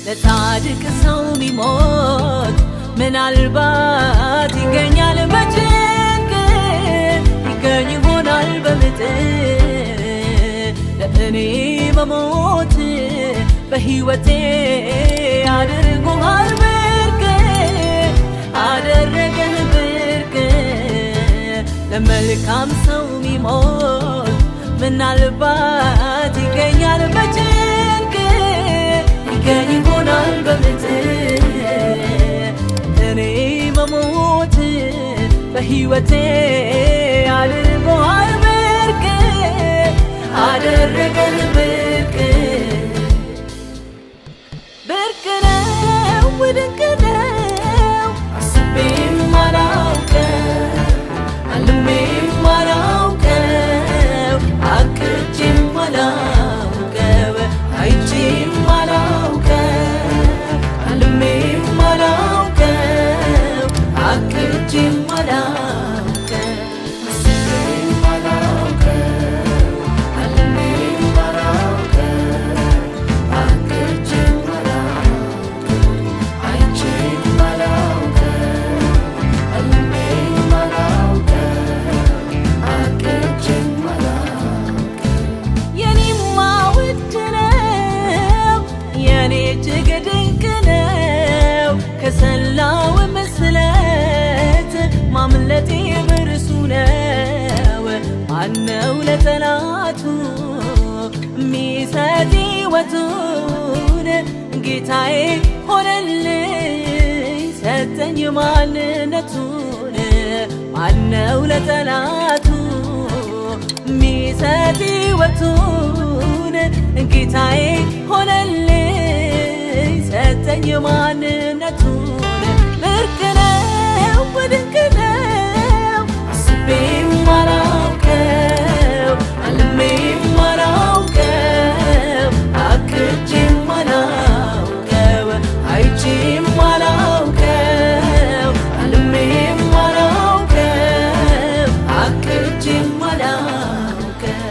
ለጻድቅ ሰው ቢሞት ምናልባት ይገኛል በጭንቅ ይገኝ ይሆናል በምጥ ለእኔ በሞት በሕይወቴ አድርጎሃል ብርቅ አደረገህ ብርቅ ለመልካም ሰው ቢሞት ምናልባት ይገኛል በጭንቅ ይገኝ ይሆናል በምጥ እኔ በሞት በሕይወቴ አድርጎሃል ብርቅ አደረገህ ብርቅ ብርቅ ነው ድንቅ ነው አስቤም አላውቀው አልሜም አላውቀው አቅጄም አላውቀው አይቼም አላውቀው አልሜም አላውቀው አቅጄም አላውቀው አስቤም አላውቀው አልሜም አላውቀው አቅጄም አላውቀው አይቼም አላውቀው አልሜም አላውቀው አቅጄም አላውቀው የኔማ ውድ ነው የኔ እጅግ ድንቅ ነው ከሰላው ምስለት ማምለጤ በርሱ ነው ማነው ለጠላቱ ሚሰጥ ሕይወቱን ጌታዬ ሆነልኝ ሰጠኝ ማንነቱን ማነው ለጠላቱ ሚሰጥ ሕይወቱን ጌታዬ ሆነልኝ ሰጠኝ ማንነቱን ብርቅ ነው ድንቅ ነው አስቤም አላውቀው አልሜም አላውቀው አቅጄም አላውቀው አይቼም አላውቀው አልሜም አላውቀው አቅጄም አላውቀው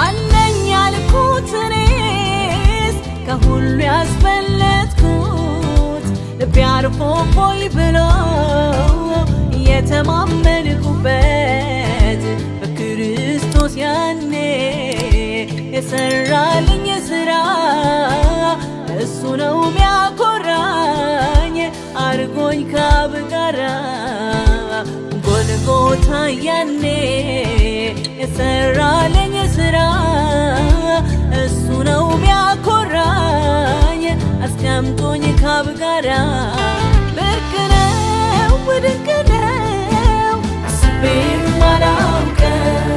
አለኝ ያልኩት እኔስ ከሁሉ ያስበለጥኩት ልቤ አርፎ ሆይ ብሎ የተማመንኩበት በክርስቶስ ያኔ የሰራልኝ ስራ እሱ ነው ሚያኮራኝ አርጎኝ ካብ ጋራ ጎልጎታ ያኔ የሰራልኝ ስራ እሱ ነው ሚያኮራኝ አስቀምጦኝ ካብ ጋራ ብርቅ ነው ድንቅ ነው አስቤም አላውቀው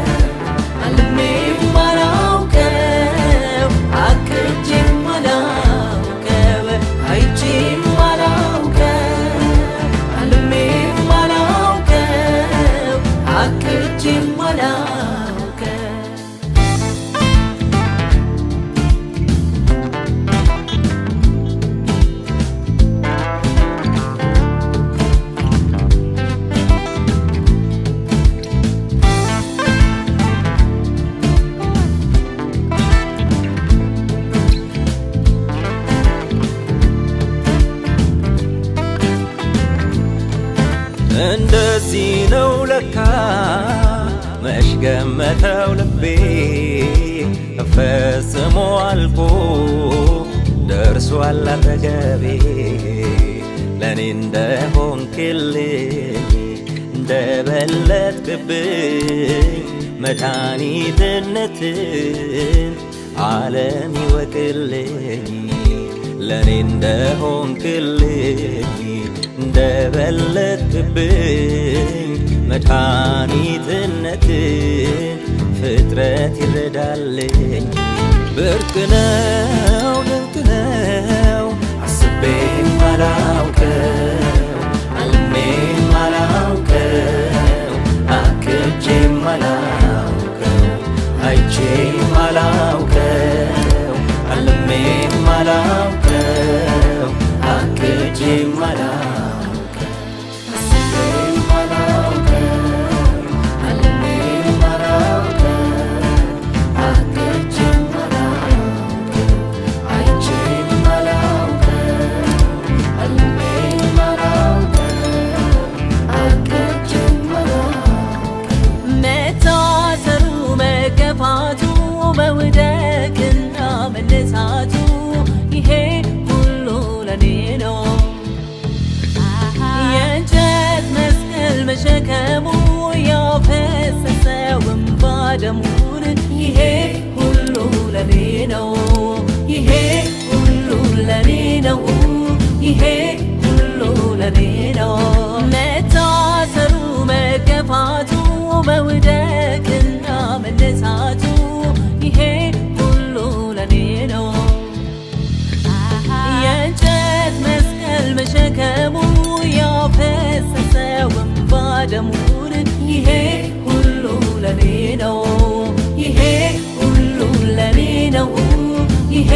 አልሜም አላውቀው አቅጄም አላውቀው አይቼም አላውቀው አልሜም አላውቀው አቅጄም አላውቀው እንደዚህ ነው ለካ መሽገመተው ልቤ ፈጽሞ አልቆ ደርሷል አጠገቤ ለኔ እንደሆንክልኝ እንደበለጥክብኝ መድኃኒትነትን ዓለም ይወቅልኝ ለኔ እንደሆንክልኝ እንደበለጥክብኝ መድኃኒትነትን ፍጥረት ይረዳልኝ ብርቅ ነው ድንቅ ነው አስቤም አላውቀው አልሜም አላውቀው አቅጄም አላውቀው አይቼም አላውቀው ይሄ ሁሉ ለኔ ነው ይሄ ሁሉ ለኔ ነው ይሄ